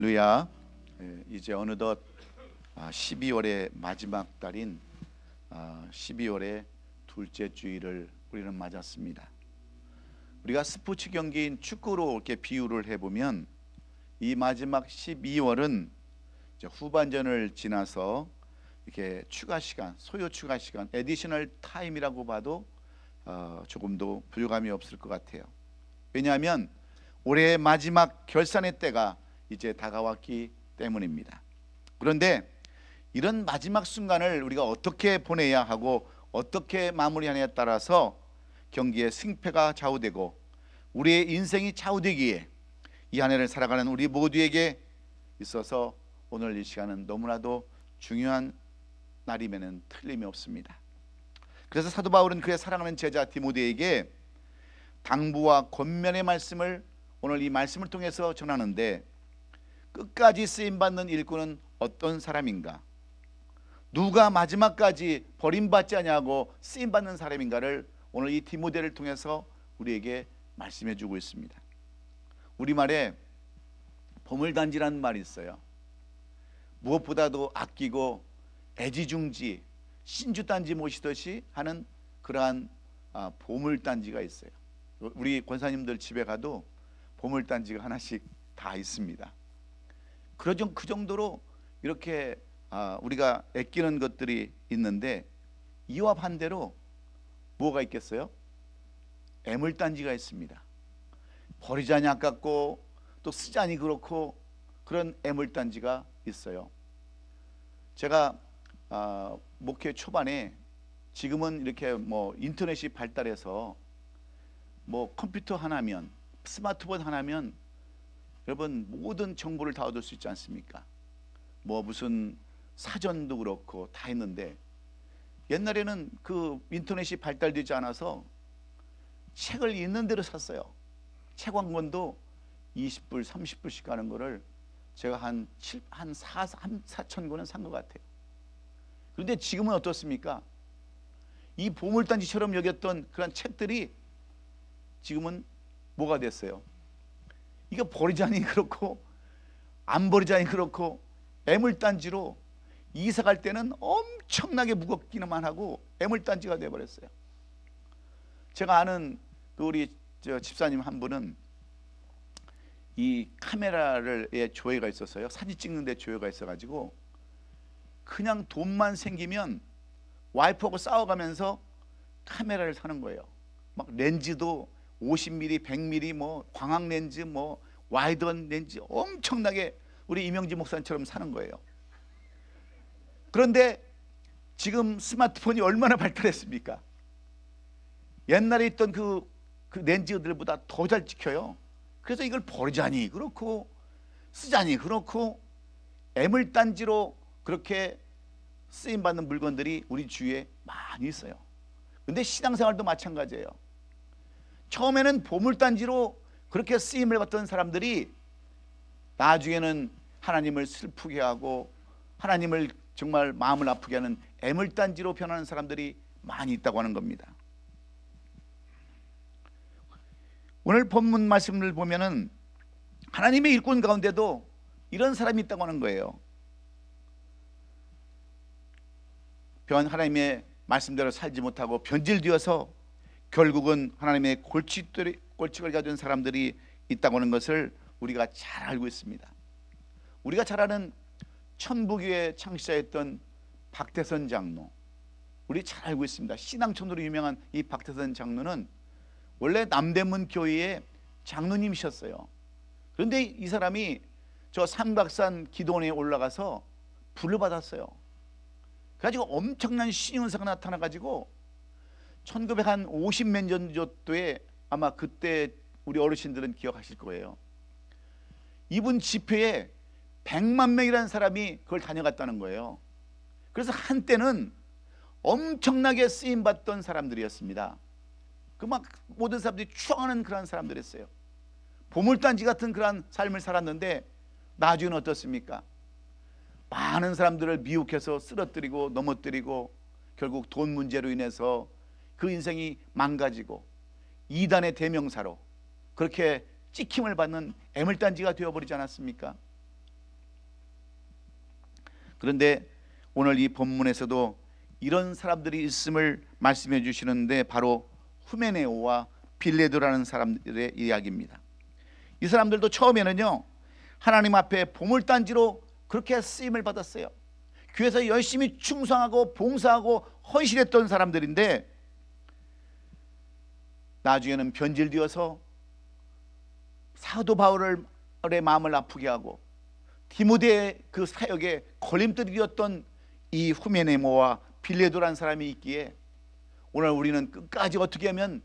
할렐루야. 이제 어느덧 12월의 마지막 달인 12월의 둘째 주일을 우리는 맞았습니다. 우리가 스포츠 경기인 축구로 이렇게 비유를 해보면 이 마지막 12월은 이제 후반전을 지나서 이렇게 추가 시간, 소요 추가 시간, 에디셔널 타임이라고 봐도 조금도 부족함이 없을 것 같아요. 왜냐하면 올해의 마지막 결산의 때가 이제 다가왔기 때문입니다. 그런데 이런 마지막 순간을 우리가 어떻게 보내야 하고 어떻게 마무리하느냐에 따라서 경기의 승패가 좌우되고 우리의 인생이 좌우되기에 이 한 해를 살아가는 우리 모두에게 있어서 오늘 이 시간은 너무나도 중요한 날임에는 틀림이 없습니다. 그래서 사도 바울은 그의 사랑하는 제자 디모데에게 당부와 권면의 말씀을 오늘 이 말씀을 통해서 전하는데, 끝까지 쓰임받는 일꾼은 어떤 사람인가, 누가 마지막까지 버림받지 아니하고 쓰임받는 사람인가를 오늘 이 디모데를 통해서 우리에게 말씀해 주고 있습니다. 우리말에 보물단지라는 말이 있어요. 무엇보다도 아끼고 애지중지 신주단지 모시듯이 하는 그러한 보물단지가 있어요. 우리 권사님들 집에 가도 보물단지가 하나씩 다 있습니다. 그 정도로 이렇게 우리가 아끼는 것들이 있는데, 이와 반대로 뭐가 있겠어요? 애물단지가 있습니다. 버리자니 아깝고 또 쓰자니 그렇고 그런 애물단지가 있어요. 제가 목회 초반에, 지금은 이렇게 인터넷이 발달해서 컴퓨터 하나면, 스마트폰 하나면 여러분 모든 정보를 다 얻을 수 있지 않습니까? 무슨 사전도 그렇고 다 있는데, 옛날에는 그 인터넷이 발달되지 않아서 책을 있는 대로 샀어요. 책 한 권도 20불 30불씩 가는 거를 제가 한 4천 권은 산 것 같아요. 그런데 지금은 어떻습니까? 이 보물단지처럼 여겼던 그런 책들이 지금은 뭐가 됐어요? 이거 버리자니 그렇고 안 버리자니 그렇고 애물단지로, 이사 갈 때는 엄청나게 무겁기만 하고 애물단지가 되어버렸어요. 제가 아는 우리 집사님 한 분은 이 카메라에 조회가 있었어요. 사진 찍는 데 조회가 있어가지고 그냥 돈만 생기면 와이프하고 싸워가면서 카메라를 사는 거예요. 막 렌즈도 50mm, 100mm, 광학 렌즈, 와이드한 렌즈 엄청나게 우리 이명지 목사님처럼 사는 거예요. 그런데 지금 스마트폰이 얼마나 발달했습니까? 옛날에 있던 그 렌즈들보다 더 잘 찍혀요. 그래서 이걸 버리자니 그렇고 쓰자니 그렇고 애물단지로 그렇게 쓰임받는 물건들이 우리 주위에 많이 있어요. 근데 신앙생활도 마찬가지예요. 처음에는 보물단지로 그렇게 쓰임을 받던 사람들이 나중에는 하나님을 슬프게 하고 하나님을 정말 마음을 아프게 하는 애물단지로 변하는 사람들이 많이 있다고 하는 겁니다. 오늘 본문 말씀을 보면은 하나님의 일꾼 가운데도 이런 사람이 있다고 하는 거예요. 하나님의 말씀대로 살지 못하고 변질되어서 결국은 하나님의 골칫을 가진 사람들이 있다고 하는 것을 우리가 잘 알고 있습니다. 우리가 잘 아는 천부교회 창시자였던 박태선 장로, 우리 잘 알고 있습니다. 신앙천으로 유명한 이 박태선 장로는 원래 남대문 교회의 장로님이셨어요. 그런데 이 사람이 저 삼각산 기도원에 올라가서 불을 받았어요. 그래가지고 엄청난 신윤사가 나타나가지고 1950 몇 년도에, 아마 그때 우리 어르신들은 기억하실 거예요. 이분 집회에 100만 명이라는 사람이 그걸 다녀갔다는 거예요. 그래서 한때는 엄청나게 쓰임받던 사람들이었습니다. 막 모든 사람들이 추앙하는 그런 사람들이었어요. 보물단지 같은 그런 삶을 살았는데 나중에는 어떻습니까? 많은 사람들을 미혹해서 쓰러뜨리고 넘어뜨리고 결국 돈 문제로 인해서 그 인생이 망가지고 이단의 대명사로 그렇게 찍힘을 받는 애물단지가 되어버리지 않았습니까? 그런데 오늘 이 본문에서도 이런 사람들이 있음을 말씀해 주시는데 바로 후메네오와 빌레도라는 사람들의 이야기입니다. 이 사람들도 처음에는요 하나님 앞에 보물단지로 그렇게 쓰임을 받았어요. 교회에서 열심히 충성하고 봉사하고 헌신했던 사람들인데 나중에는 변질되어서 사도 바울의 마음을 아프게 하고 디모데의 그 사역에 걸림돌이 되었던 이 후메네모와 빌레도라는 사람이 있기에 오늘 우리는 끝까지 어떻게 하면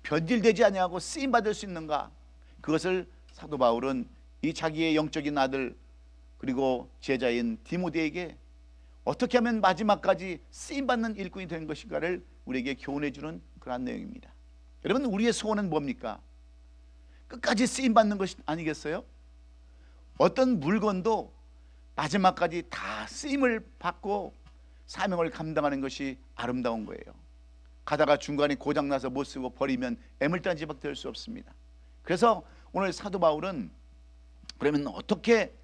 변질되지 아니하고 쓰임 받을 수 있는가, 그것을 사도 바울은 이 자기의 영적인 아들 그리고 제자인 디모데에게 어떻게 하면 마지막까지 쓰임 받는 일꾼이 되는 것인가를 우리에게 교훈해 주는 그런 내용입니다. 여러분, 우리의 소원은 뭡니까? 끝까지 쓰임 받는 것이 아니겠어요? 어떤 물건도 마지막까지 다 쓰임을 받고 사명을 감당하는 것이 아름다운 거예요. 가다가 중간에 고장나서 못 쓰고 버리면 애물단지밖에 될 수 없습니다. 그래서 오늘 사도 바울은 그러면 어떻게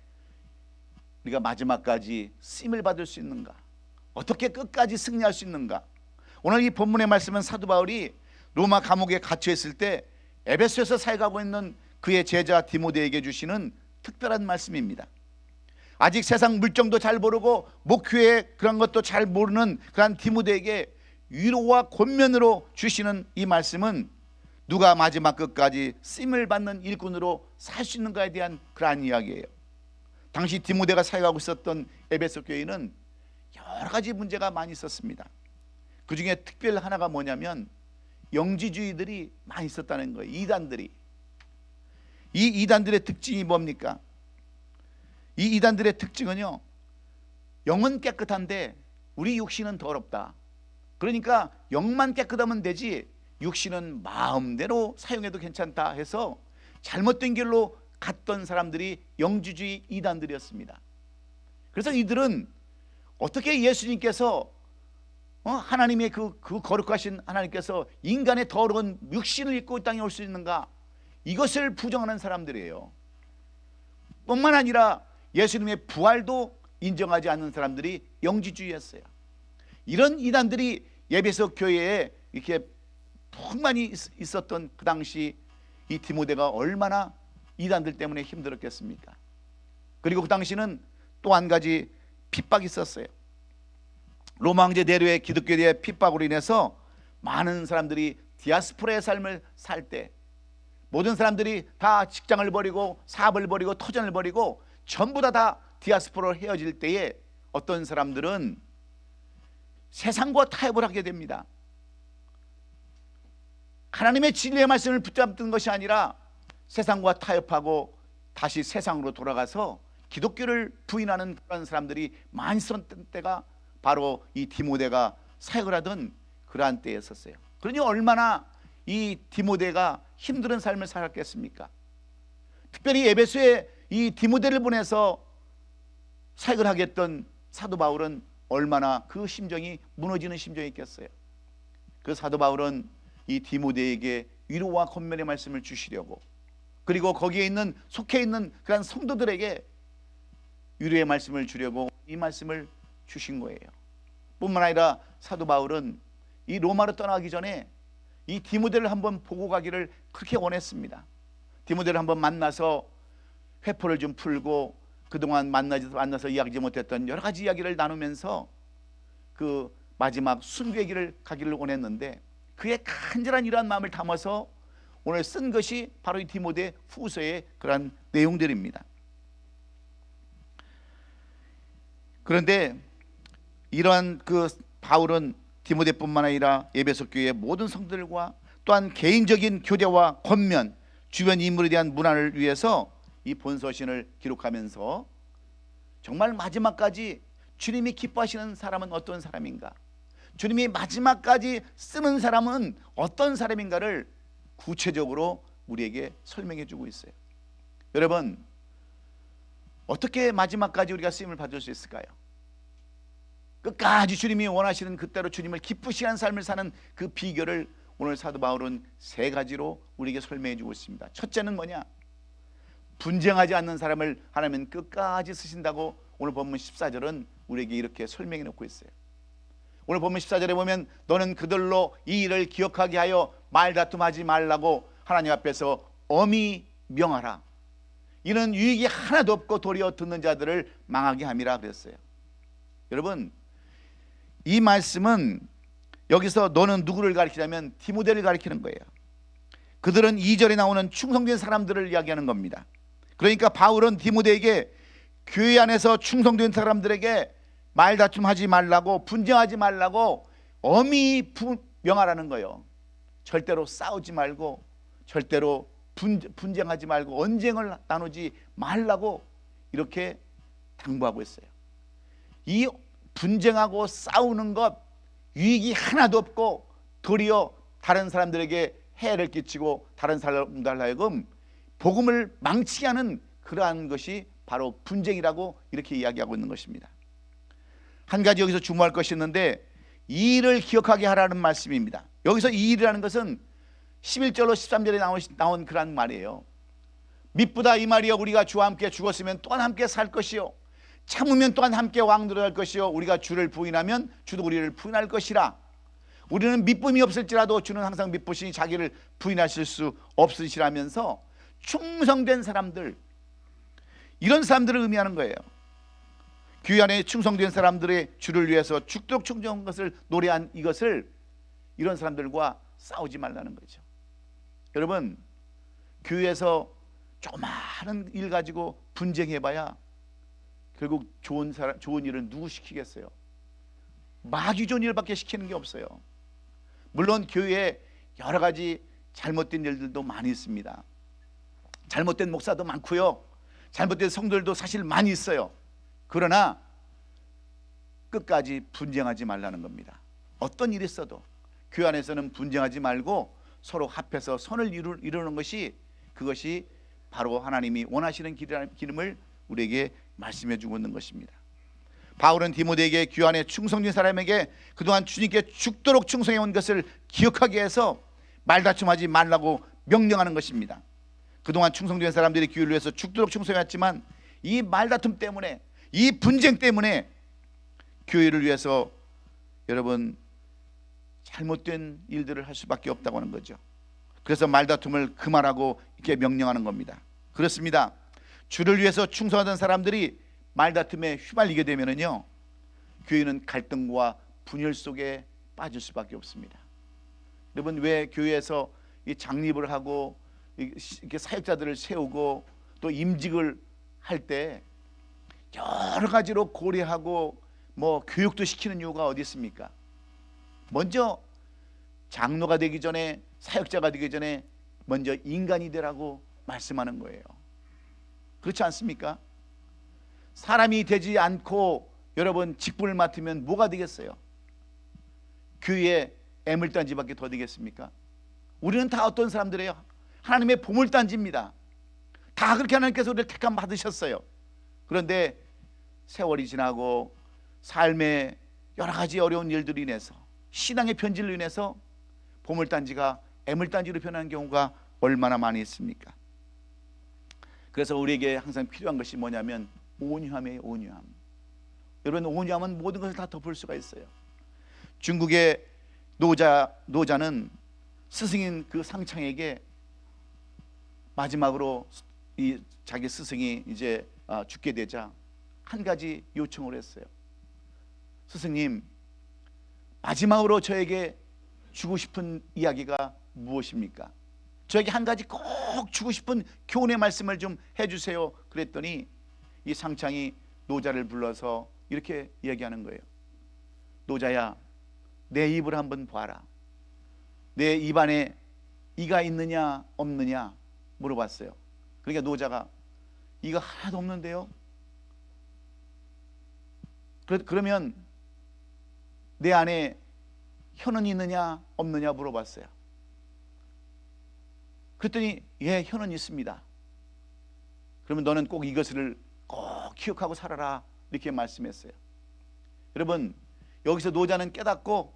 우리가 마지막까지 쓰임을 받을 수 있는가, 어떻게 끝까지 승리할 수 있는가. 오늘 이 본문의 말씀은 사도 바울이 로마 감옥에 갇혀 있을 때 에베소에서 사역하고 있는 그의 제자 디모데에게 주시는 특별한 말씀입니다. 아직 세상 물정도 잘 모르고 목회의 그런 것도 잘 모르는 그런 디모데에게 위로와 권면으로 주시는 이 말씀은 누가 마지막 끝까지 쓰임을 받는 일꾼으로 살 수 있는가에 대한 그러한 이야기예요. 당시 디모데가 사역하고 있었던 에베소 교회는 여러 가지 문제가 많이 있었습니다. 그 중에 특별 하나가 뭐냐면 영지주의들이 많이 있었다는 거예요. 이단들이. 이 이단들의 특징이 뭡니까? 이 이단들의 특징은요, 영은 깨끗한데 우리 육신은 더럽다. 그러니까 영만 깨끗하면 되지 육신은 마음대로 사용해도 괜찮다 해서 잘못된 길로 갔던 사람들이 영지주의 이단들이었습니다. 그래서 이들은 어떻게 예수님께서 하나님의 그 거룩하신 하나님께서 인간의 더러운 육신을 입고 이 땅에 올 수 있는가, 이것을 부정하는 사람들이에요. 뿐만 아니라 예수님의 부활도 인정하지 않는 사람들이 영지주의였어요. 이런 이단들이 에베소 교회에 이렇게 풍만이 있었던 그 당시 이 디모데가 얼마나 이단들 때문에 힘들었겠습니까? 그리고 그 당시는 또 한 가지 핍박이 있었어요. 로마 황제 네로의 기독교에 대한 핍박으로 인해서 많은 사람들이 디아스포라의 삶을 살 때 모든 사람들이 다 직장을 버리고 사업을 버리고 터전을 버리고 전부 다 디아스포라로 헤어질 때에 어떤 사람들은 세상과 타협을 하게 됩니다. 하나님의 진리의 말씀을 붙잡는 것이 아니라 세상과 타협하고 다시 세상으로 돌아가서 기독교를 부인하는 그런 사람들이 많이 있었던 때가 바로 이 디모데가 사역을 하던 그러한 때였었어요. 그러니 얼마나 이 디모데가 힘든 삶을 살았겠습니까? 특별히 에베소에 이 디모데를 보내서 사역을 하겠던 사도 바울은 얼마나 그 심정이 무너지는 심정이 있겠어요. 그 사도 바울은 이 디모데에게 위로와 권면의 말씀을 주시려고, 그리고 거기에 있는 속해 있는 그런 성도들에게 위로의 말씀을 주려고 이 말씀을 주신 거예요. 뿐만 아니라 사도 바울은 이 로마로 떠나기 전에 이 디모데를 한번 보고 가기를 그렇게 원했습니다. 디모데를 한번 만나서 회포를 좀 풀고 그동안 만나서 이야기하지 못했던 여러 가지 이야기를 나누면서 그 마지막 순교의 길을 가기를 원했는데 그의 간절한 이러한 마음을 담아서 오늘 쓴 것이 바로 이 디모데 후서의 그런 내용들입니다. 그런데 이러한 그 바울은 디모데뿐만 아니라 에베소 교회의 모든 성도들과 또한 개인적인 교제와 권면, 주변 인물에 대한 문안을 위해서 이 본서신을 기록하면서 정말 마지막까지 주님이 기뻐하시는 사람은 어떤 사람인가, 주님이 마지막까지 쓰는 사람은 어떤 사람인가를 구체적으로 우리에게 설명해 주고 있어요. 여러분, 어떻게 마지막까지 우리가 쓰임을 받을 수 있을까요? 끝까지 주님이 원하시는 그대로 주님을 기쁘시게 하는 삶을 사는 그 비결을 오늘 사도 바울은 세 가지로 우리에게 설명해 주고 있습니다. 첫째는 뭐냐? 분쟁하지 않는 사람을 하나님은 끝까지 쓰신다고 오늘 본문 14절은 우리에게 이렇게 설명해 놓고 있어요. 오늘 보면 14절에 보면 너는 그들로 이 일을 기억하게 하여 말다툼하지 말라고 하나님 앞에서 엄히 명하라. 이는 유익이 하나도 없고 도리어 듣는 자들을 망하게 함이라 그랬어요. 여러분, 이 말씀은 여기서 너는 누구를 가리키냐면 디모데를 가리키는 거예요. 그들은 2절에 나오는 충성된 사람들을 이야기하는 겁니다. 그러니까 바울은 디모데에게 교회 안에서 충성된 사람들에게 말다툼하지 말라고, 분쟁하지 말라고 엄히 명하라는 거예요. 절대로 싸우지 말고, 절대로 분쟁하지 말고, 언쟁을 나누지 말라고 이렇게 당부하고 있어요. 이 분쟁하고 싸우는 것 유익이 하나도 없고 도리어 다른 사람들에게 해를 끼치고 다른 사람들 하여금 복음을 망치게 하는 그러한 것이 바로 분쟁이라고 이렇게 이야기하고 있는 것입니다. 한 가지 여기서 주목할 것이 있는데 이 일을 기억하게 하라는 말씀입니다. 여기서 이 일이라는 것은 11절로 13절에 나온 그런 말이에요. 미쁘다 이 말이여, 우리가 주와 함께 죽었으면 또한 함께 살 것이요, 참으면 또한 함께 왕노릇할 것이요, 우리가 주를 부인하면 주도 우리를 부인할 것이라. 우리는 미쁨이 없을지라도 주는 항상 미쁘시니 자기를 부인하실 수 없으시라면서 충성된 사람들, 이런 사람들을 의미하는 거예요. 교회 안에 충성된 사람들의 주를 위해서 죽도록 충성한 것을 노래한 이것을, 이런 사람들과 싸우지 말라는 거죠. 여러분, 교회에서 조그마한 일 가지고 분쟁해봐야 결국 좋은 일을 누구 시키겠어요? 마귀 좋은 일밖에 시키는 게 없어요. 물론 교회에 여러 가지 잘못된 일들도 많이 있습니다. 잘못된 목사도 많고요, 잘못된 성도들도 사실 많이 있어요. 그러나 끝까지 분쟁하지 말라는 겁니다. 어떤 일이 있어도 교회 안에서는 분쟁하지 말고 서로 합해서 선을 이루는 것이, 그것이 바로 하나님이 원하시는 길임을 우리에게 말씀해 주고 있는 것입니다. 바울은 디모데에게 교회 안에 충성된 사람에게 그동안 주님께 죽도록 충성해 온 것을 기억하게 해서 말다툼하지 말라고 명령하는 것입니다. 그동안 충성된 사람들이 교회를 위해서 죽도록 충성했지만 이 말다툼 때문에, 이 분쟁 때문에 교회를 위해서 여러분 잘못된 일들을 할 수밖에 없다고 하는 거죠. 그래서 말다툼을 그만하고 이렇게 명령하는 겁니다. 그렇습니다. 주를 위해서 충성하던 사람들이 말다툼에 휘말리게 되면은요, 교회는 갈등과 분열 속에 빠질 수밖에 없습니다. 여러분, 왜 교회에서 이 장립을 하고 이렇게 사역자들을 세우고 또 임직을 할 때 여러 가지로 고려하고 뭐 교육도 시키는 이유가 어디 있습니까? 먼저 장로가 되기 전에, 사역자가 되기 전에 먼저 인간이 되라고 말씀하는 거예요. 그렇지 않습니까? 사람이 되지 않고 여러분 직분을 맡으면 뭐가 되겠어요? 교회에 애물단지밖에 더 되겠습니까? 우리는 다 어떤 사람들이에요? 하나님의 보물단지입니다. 다 그렇게 하나님께서 우리를 택함 받으셨어요. 그런데 세월이 지나고 삶의 여러 가지 어려운 일들로 인해서, 신앙의 변질로 인해서 보물단지가 애물단지로 변하는 경우가 얼마나 많이 있습니까? 그래서 우리에게 항상 필요한 것이 뭐냐면 온유함이에요. 온유함. 여러분, 온유함은 모든 것을 다 덮을 수가 있어요. 중국의 노자는 스승인 그 상창에게 마지막으로 이 자기 스승이 이제 죽게 되자 한 가지 요청을 했어요. 스승님, 마지막으로 저에게 주고 싶은 이야기가 무엇입니까? 저에게 한 가지 꼭 주고 싶은 교훈의 말씀을 좀 해주세요. 그랬더니 이 상창이 노자를 불러서 이렇게 이야기하는 거예요. 노자야, 내 입을 한번 봐라. 내 입안에 이가 있느냐 없느냐 물어봤어요. 그러니까 노자가 이가 하나도 없는데요? 그러면 내 안에 혀는 있느냐 없느냐 물어봤어요. 그랬더니 예, 혀는 있습니다. 그러면 너는 꼭 이것을 꼭 기억하고 살아라, 이렇게 말씀했어요. 여러분, 여기서 노자는 깨닫고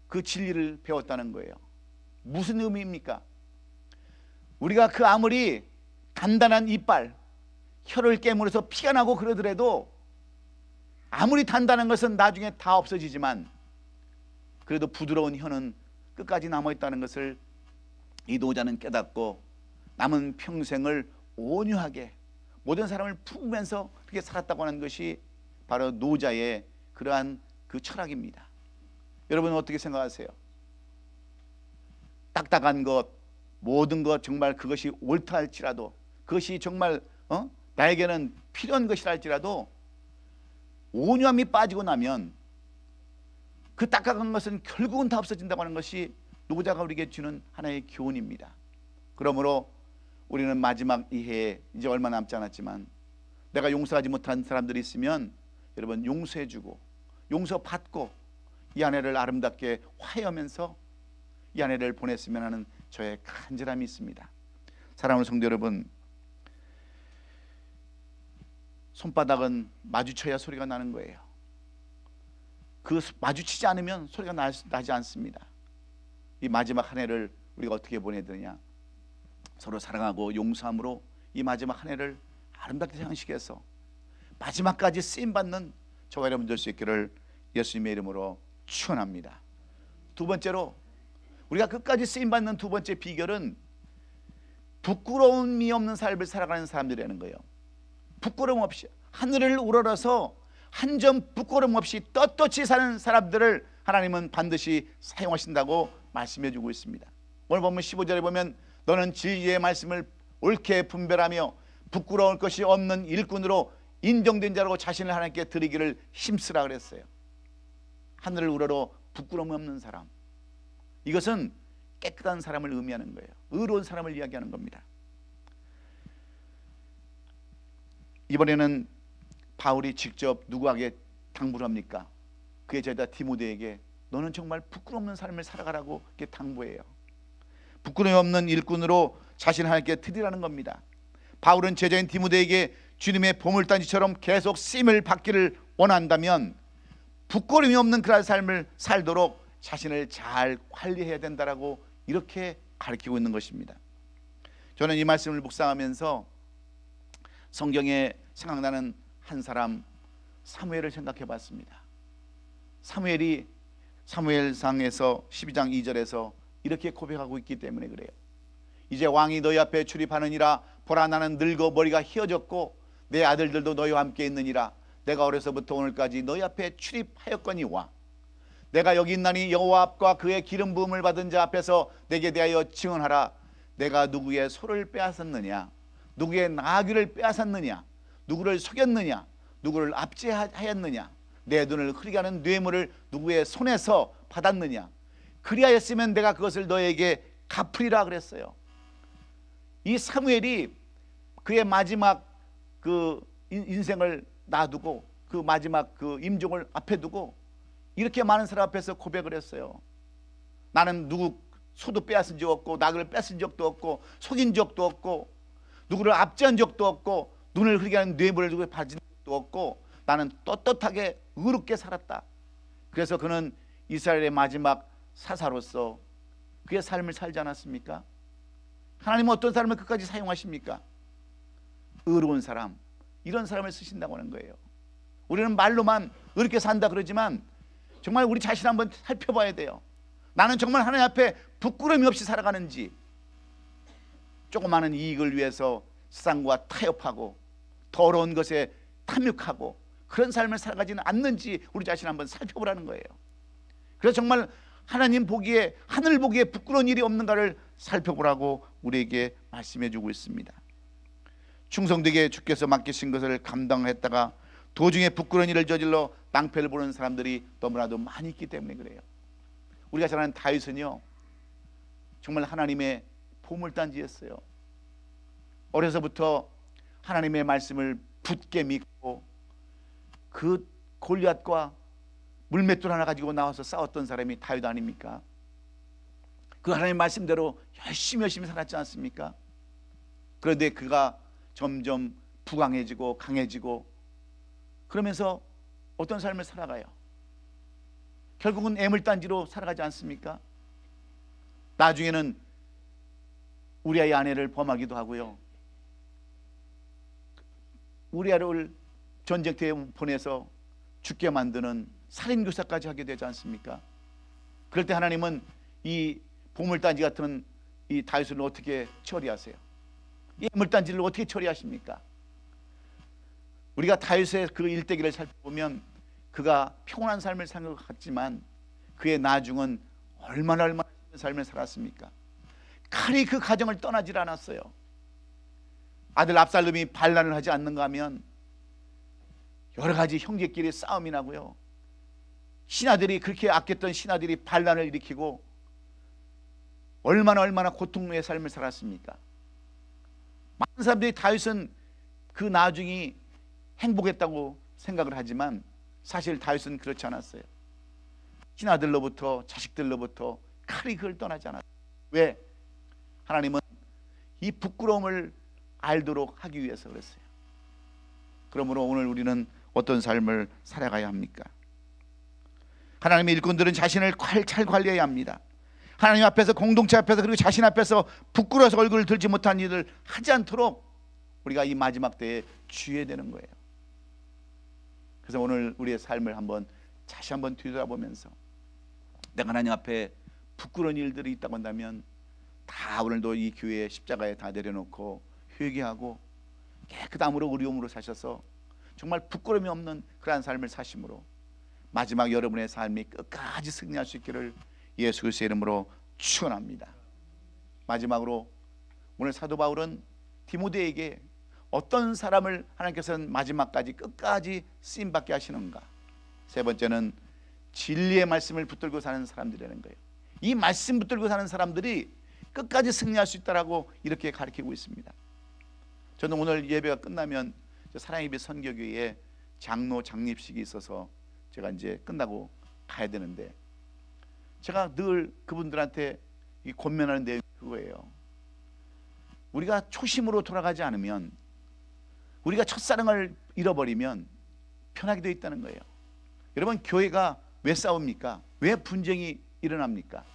그 진리를 배웠다는 거예요. 무슨 의미입니까? 우리가 그 아무리 단단한 이빨, 혀를 깨물어서 피가 나고 그러더라도 아무리 단단한 것은 나중에 다 없어지지만 그래도 부드러운 혀는 끝까지 남아있다는 것을 이 노자는 깨닫고 남은 평생을 온유하게 모든 사람을 품으면서 그렇게 살았다고 하는 것이 바로 노자의 그러한 그 철학입니다. 여러분은 어떻게 생각하세요? 딱딱한 것, 모든 것 정말 그것이 옳다 할지라도, 그것이 정말 나에게는 필요한 것이라 할지라도 온유함이 빠지고 나면 그 딱딱한 것은 결국은 다 없어진다고 하는 것이 노자가 우리에게 주는 하나의 교훈입니다. 그러므로 우리는 마지막 이 해에 이제 얼마 남지 않았지만 내가 용서하지 못한 사람들이 있으면 여러분 용서해주고 용서받고 이 한 해를 아름답게 화해하면서 이 한 해를 보냈으면 하는 저의 간절함이 있습니다. 사랑하는 성도 여러분, 손바닥은 마주쳐야 소리가 나는 거예요. 그 마주치지 않으면 소리가 나지 않습니다. 이 마지막 한 해를 우리가 어떻게 보내야 되느냐, 서로 사랑하고 용서함으로 이 마지막 한 해를 아름답게 장식해서 마지막까지 쓰임받는 저와 여러분 될 수 있기를 예수님의 이름으로 축원합니다. 두 번째로 우리가 끝까지 쓰임받는 두 번째 비결은 부끄러움이 없는 삶을 살아가는 사람들이라는 거예요. 부끄러움 없이 하늘을 우러러서 한 점 부끄러움 없이 떳떳이 사는 사람들을 하나님은 반드시 사용하신다고 말씀해 주고 있습니다. 오늘 보면 15절에 보면 너는 진리의 말씀을 옳게 분별하며 부끄러울 것이 없는 일꾼으로 인정된 자라고 자신을 하나님께 드리기를 힘쓰라 그랬어요. 하늘을 우러러 부끄러움이 없는 사람, 이것은 깨끗한 사람을 의미하는 거예요. 의로운 사람을 이야기하는 겁니다. 이번에는 바울이 직접 누구에게 당부를 합니까? 그의 제자 디모데에게 너는 정말 부끄러움 없는 삶을 살아가라고 이렇게 당부해요. 부끄러움 없는 일꾼으로 자신 하나님께 드리라는 겁니다. 바울은 제자인 디모데에게 주님의 보물단지처럼 계속 쓰임을 받기를 원한다면 부끄러움이 없는 그런 삶을 살도록 자신을 잘 관리해야 된다라고 이렇게 가르치고 있는 것입니다. 저는 이 말씀을 묵상하면서 성경에 생각나는 한 사람 사무엘을 생각해 봤습니다. 사무엘이 사무엘상에서 12장 2절에서 이렇게 고백하고 있기 때문에 그래요. 이제 왕이 너희 앞에 출입하느니라. 보라, 나는 늙어 머리가 휘어졌고 내 아들들도 너희와 함께 있느니라. 내가 어려서부터 오늘까지 너희 앞에 출입하였거니와 내가 여기 있나니 여호와 앞과 그의 기름 부음을 받은 자 앞에서 내게 대하여 증언하라. 내가 누구의 소를 빼앗았느냐, 누구의 나귀를 빼앗았느냐, 누구를 속였느냐, 누구를 압제하였느냐, 내 눈을 흐리게 하는 뇌물을 누구의 손에서 받았느냐, 그리하였으면 내가 그것을 너에게 갚으리라 그랬어요. 이 사무엘이 그의 마지막 그 인생을 놔두고 그 마지막 그 임종을 앞에 두고 이렇게 많은 사람 앞에서 고백을 했어요. 나는 누구 소도 빼앗은 적 없고 나귀를 뺏은 적도 없고 속인 적도 없고 누구를 압제한 적도 없고 눈을 흐리게 하는 뇌물을 누구에 받은 적도 없고 나는 떳떳하게 의롭게 살았다. 그래서 그는 이스라엘의 마지막 사사로서 그의 삶을 살지 않았습니까? 하나님은 어떤 사람을 끝까지 사용하십니까? 의로운 사람, 이런 사람을 쓰신다고 하는 거예요. 우리는 말로만 의롭게 산다 그러지만 정말 우리 자신 한번 살펴봐야 돼요. 나는 정말 하나님 앞에 부끄러움이 없이 살아가는지, 조그마한 이익을 위해서 세상과 타협하고 더러운 것에 탐욕하고 그런 삶을 살아가지는 않는지 우리 자신 한번 살펴보라는 거예요. 그래서 정말 하나님 보기에, 하늘 보기에 부끄러운 일이 없는가를 살펴보라고 우리에게 말씀해 주고 있습니다. 충성되게 주께서 맡기신 것을 감당했다가 도중에 부끄러운 일을 저질러 낭패를 보는 사람들이 너무나도 많이 있기 때문에 그래요. 우리가 잘 아는 다윗은요, 정말 하나님의 보물단지였어요. 어려서부터 하나님의 말씀을 굳게 믿고 그 골리앗과 물맷돌 하나 가지고 나와서 싸웠던 사람이 다윗 아닙니까? 그 하나님의 말씀대로 열심히 살았지 않습니까? 그런데 그가 점점 부강해지고 강해지고 그러면서 어떤 삶을 살아가요? 결국은 애물단지로 살아가지 않습니까? 나중에는 우리아의 아내를 범하기도 하고요, 우리아를 전쟁터에 보내서 죽게 만드는 살인교사까지 하게 되지 않습니까? 그럴 때 하나님은 이 보물단지 같은 이 다윗을 어떻게 처리하세요? 이 보물단지를 어떻게 처리하십니까? 우리가 다윗의 그 일대기를 살펴보면 그가 평온한 삶을 산 것 같지만 그의 나중은 얼마나 힘든 삶을 살았습니까? 칼이 그 가정을 떠나질 않았어요. 아들 압살롬이 반란을 하지 않는가 하면 여러 가지 형제끼리 싸움이 나고요, 신하들이, 그렇게 아꼈던 신하들이 반란을 일으키고 얼마나 고통의 삶을 살았습니까? 많은 사람들이 다윗은 그 나중이 행복했다고 생각을 하지만 사실 다윗은 그렇지 않았어요. 신하들로부터, 자식들로부터 칼이 그걸 떠나지 않았어요. 왜? 하나님은 이 부끄러움을 알도록 하기 위해서 그랬어요. 그러므로 오늘 우리는 어떤 삶을 살아가야 합니까? 하나님의 일꾼들은 자신을 잘 관리해야 합니다. 하나님 앞에서, 공동체 앞에서, 그리고 자신 앞에서 부끄러워서 얼굴을 들지 못한 일을 하지 않도록 우리가 이 마지막 때에 주의해야 되는 거예요. 그래서 오늘 우리의 삶을 다시 한번 뒤돌아보면서 내가 하나님 앞에 부끄러운 일들이 있다고 한다면 다 오늘도 이 교회의 십자가에 다 내려놓고 회개하고 깨끗한 암으로 의로움으로 사셔서 정말 부끄러움이 없는 그러한 삶을 사심으로 마지막 여러분의 삶이 끝까지 승리할 수 있기를 예수 그리스도의 이름으로 축원합니다. 마지막으로 오늘 사도 바울은 디모데에게 어떤 사람을 하나님께서는 마지막까지 끝까지 쓰임받게 하시는가? 세 번째는 진리의 말씀을 붙들고 사는 사람들이라는 거예요. 이 말씀 붙들고 사는 사람들이 끝까지 승리할 수 있다라고 이렇게 가르치고 있습니다. 저는 오늘 예배가 끝나면 사랑예배 선교교회에 장로 장립식이 있어서 제가 이제 끝나고 가야 되는데, 제가 늘 그분들한테 권면하는 내용이 그거예요. 우리가 초심으로 돌아가지 않으면, 우리가 첫사랑을 잃어버리면 편하게 되어 있다는 거예요. 여러분, 교회가 왜 싸웁니까? 왜 분쟁이 일어납니까?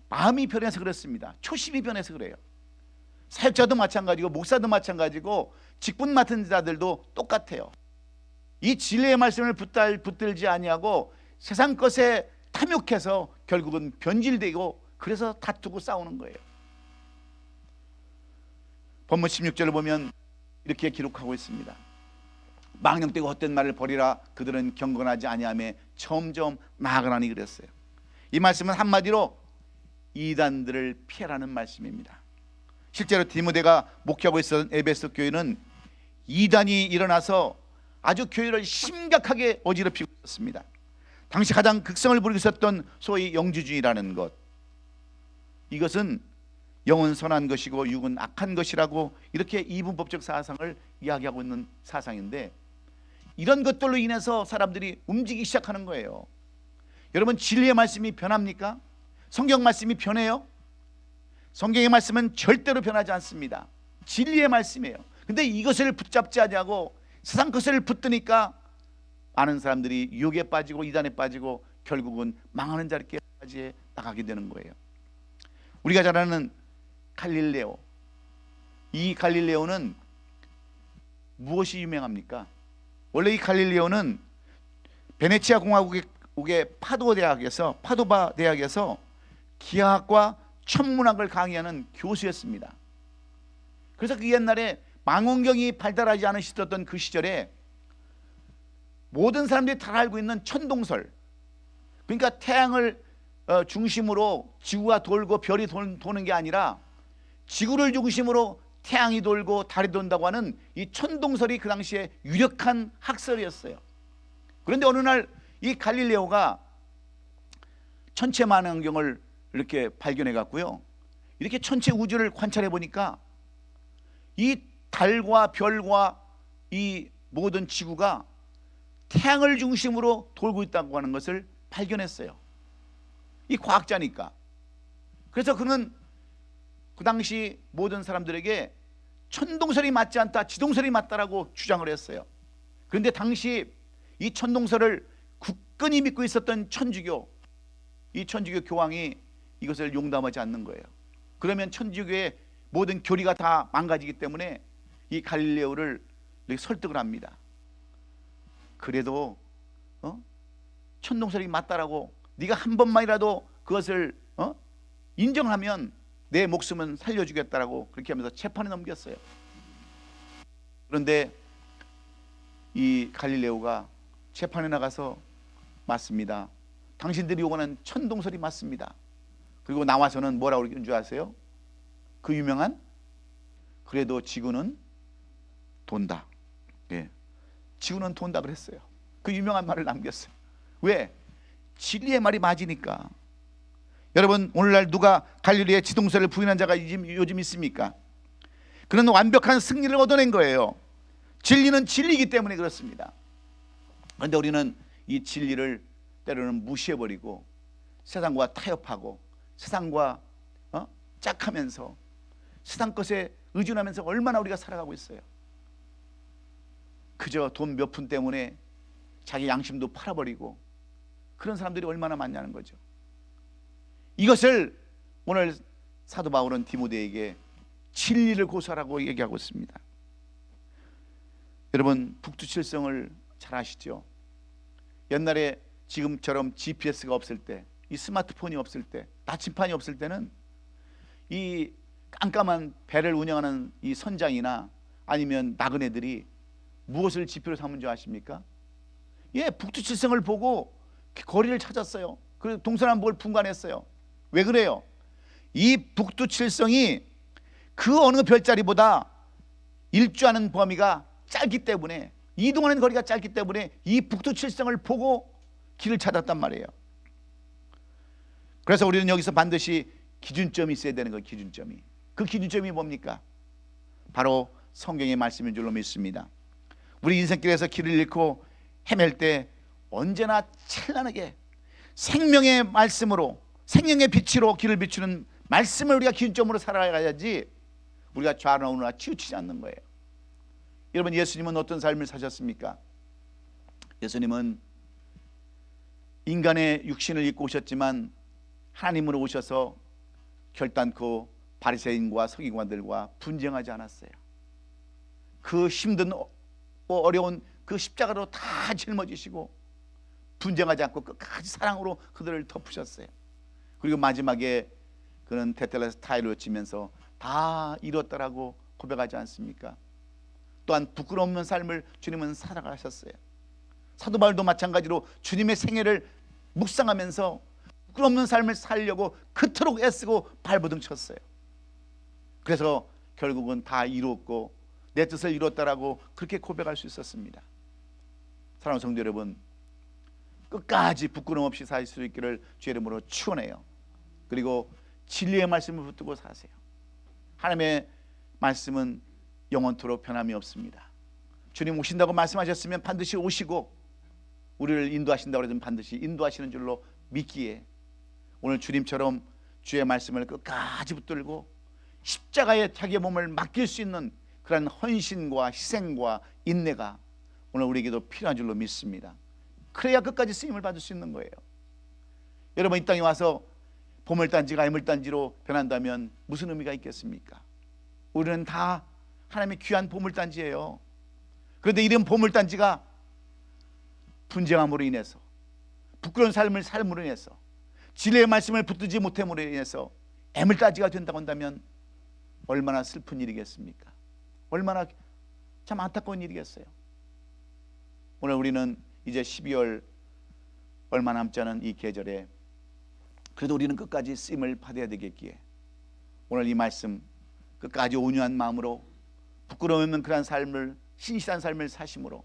마음이 변해서 그렇습니다. 초심이 변해서 그래요. 사역자도 마찬가지고 목사도 마찬가지고 직분 맡은 자들도 똑같아요. 이 진리의 말씀을 붙들지 아니하고 세상 것에 탐욕해서 결국은 변질되고 그래서 다투고 싸우는 거예요. 본문 16절을 보면 이렇게 기록하고 있습니다. 망령되고 헛된 말을 버리라. 그들은 경건하지 아니하며 점점 나아가라니 그랬어요. 이 말씀은 한마디로 이단들을 피하라는 말씀입니다. 실제로 디모데가 목회하고 있었던 에베소 교회는 이단이 일어나서 아주 교회를 심각하게 어지럽히고 있었습니다. 당시 가장 극성을 부리고 있었던 소위 영주주의라는 것, 이것은 영은 선한 것이고 육은 악한 것이라고 이렇게 이분법적 사상을 이야기하고 있는 사상인데, 이런 것들로 인해서 사람들이 움직이기 시작하는 거예요. 여러분, 진리의 말씀이 변합니까? 성경 말씀이 변해요? 성경의 말씀은 절대로 변하지 않습니다. 진리의 말씀이에요. 근데 이것을 붙잡지 않냐고 세상 것을 붙드니까 많은 사람들이 유혹에 빠지고 이단에 빠지고 결국은 망하는 자리까지 나가게 되는 거예요. 우리가 잘 아는 갈릴레오, 이 갈릴레오는 무엇이 유명합니까? 원래 이 갈릴레오는 베네치아 공화국의 파도바 대학에서 기하학과 천문학을 강의하는 교수였습니다. 그래서 그 옛날에 망원경이 발달하지 않으셨던 그 시절에 모든 사람들이 다 알고 있는 천동설, 그러니까 태양을 중심으로 지구가 돌고 별이 도는 게 아니라 지구를 중심으로 태양이 돌고 달이 돈다고 하는 이 천동설이 그 당시에 유력한 학설이었어요. 그런데 어느 날 이 갈릴레오가 천체 망원경을 이렇게 발견해 갖고요, 이렇게 천체 우주를 관찰해 보니까 이 달과 별과 이 모든 지구가 태양을 중심으로 돌고 있다고 하는 것을 발견했어요. 이 과학자니까. 그래서 그는 그 당시 모든 사람들에게 천동설이 맞지 않다, 지동설이 맞다라고 주장을 했어요. 그런데 당시 이 천동설을 굳건히 믿고 있었던 천주교, 이 천주교 교황이 이것을 용납하지 않는 거예요. 그러면 천주교의 모든 교리가 다 망가지기 때문에 이 갈릴레오를 설득을 합니다. 그래도 천동설이 맞다라고 네가 한 번만이라도 그것을 인정하면 내 목숨은 살려주겠다라고 그렇게 하면서 재판에 넘겼어요. 그런데 이 갈릴레오가 재판에 나가서 맞습니다. 당신들이 요구하는 천동설이 맞습니다. 그리고 나와서는 뭐라고 그러는 줄 아세요? 그 유명한 그래도 지구는 돈다. 예. 지구는 돈다 그랬어요. 그 유명한 말을 남겼어요. 왜? 진리의 말이 맞으니까. 여러분, 오늘날 누가 갈릴리의 지동설을 부인한 자가 요즘 있습니까? 그는 완벽한 승리를 얻어낸 거예요. 진리는 진리이기 때문에 그렇습니다. 그런데 우리는 이 진리를 때로는 무시해버리고 세상과 타협하고 세상과 짝하면서 세상 것에 의존하면서 얼마나 우리가 살아가고 있어요. 그저 돈 몇 푼 때문에 자기 양심도 팔아버리고 그런 사람들이 얼마나 많냐는 거죠. 이것을 오늘 사도 바울은 디모데에게 진리를 고수하라고 얘기하고 있습니다. 여러분, 북두칠성을 잘 아시죠? 옛날에 지금처럼 GPS가 없을 때, 이 스마트폰이 없을 때, 나침판이 없을 때는 이 깜깜한 배를 운영하는 이 선장이나 아니면 나그네들이 무엇을 지표로 삼은 줄 아십니까? 예, 북두칠성을 보고 거리를 찾았어요. 그리고 동서남북을 분간했어요. 왜 그래요? 이 북두칠성이 그 어느 별자리보다 일주하는 범위가 짧기 때문에, 이동하는 거리가 짧기 때문에 이 북두칠성을 보고 길을 찾았단 말이에요. 그래서 우리는 여기서 반드시 기준점이 있어야 되는 거예요. 기준점이. 그 기준점이 뭡니까? 바로 성경의 말씀인 줄로 믿습니다. 우리 인생길에서 길을 잃고 헤맬 때 언제나 찬란하게 생명의 말씀으로, 생명의 빛으로 길을 비추는 말씀을 우리가 기준점으로 살아가야지 우리가 좌우나 치우치지 않는 거예요. 여러분, 예수님은 어떤 삶을 사셨습니까? 예수님은 인간의 육신을 입고 오셨지만 하나님으로 오셔서 결단코 바리새인과 서기관들과 분쟁하지 않았어요. 그 힘든 어려운 그 십자가로 다 짊어지시고 분쟁하지 않고 끝까지 사랑으로 그들을 덮으셨어요. 그리고 마지막에 그는 테텔레스타이로 치면서 다 이뤘다라고 고백하지 않습니까? 또한 부끄러움 없는 삶을 주님은 살아가셨어요. 사도 바울도 마찬가지로 주님의 생애를 묵상하면서 부끄러움 없는 삶을 살려고 그토록 애쓰고 발버둥 쳤어요. 그래서 결국은 다 이루었고 내 뜻을 이뤘다라고 그렇게 고백할 수 있었습니다. 사랑하는 성도 여러분, 끝까지 부끄러움 없이 살 수 있기를 주의 이름으로 축원해요. 그리고 진리의 말씀을 붙들고 사세요. 하나님의 말씀은 영원토록 변함이 없습니다. 주님 오신다고 말씀하셨으면 반드시 오시고 우리를 인도하신다고 그러면 반드시 인도하시는 줄로 믿기에 오늘 주님처럼 주의 말씀을 끝까지 붙들고 십자가에 자기의 몸을 맡길 수 있는 그런 헌신과 희생과 인내가 오늘 우리에게도 필요한 줄로 믿습니다. 그래야 끝까지 쓰임을 받을 수 있는 거예요. 여러분, 이 땅에 와서 보물단지가 애물단지로 변한다면 무슨 의미가 있겠습니까? 우리는 다 하나님의 귀한 보물단지예요. 그런데 이런 보물단지가 분쟁함으로 인해서, 부끄러운 삶으로 인해서, 진리의 말씀을 붙들지 못함으로 인해서 애물단지가 된다고 한다면 얼마나 슬픈 일이겠습니까? 얼마나 참 안타까운 일이겠어요. 오늘 우리는 이제 12월 얼마 남지 않은 이 계절에 그래도 우리는 끝까지 쓰임을 받아야 되겠기에 오늘 이 말씀 끝까지 온유한 마음으로 부끄러움 없는 그런 삶을, 신실한 삶을 사심으로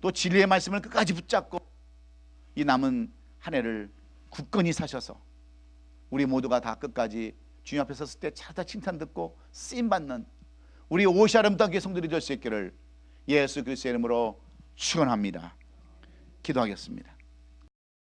또 진리의 말씀을 끝까지 붙잡고 이 남은 한 해를 굳건히 사셔서 우리 모두가 다 끝까지 주님 앞에 섰을 때 차다 칭찬 듣고 쓰임받는 우리 옷이 아름답게 성들이 될 수 있기를 예수 그리스도의 이름으로 축원합니다. 기도하겠습니다.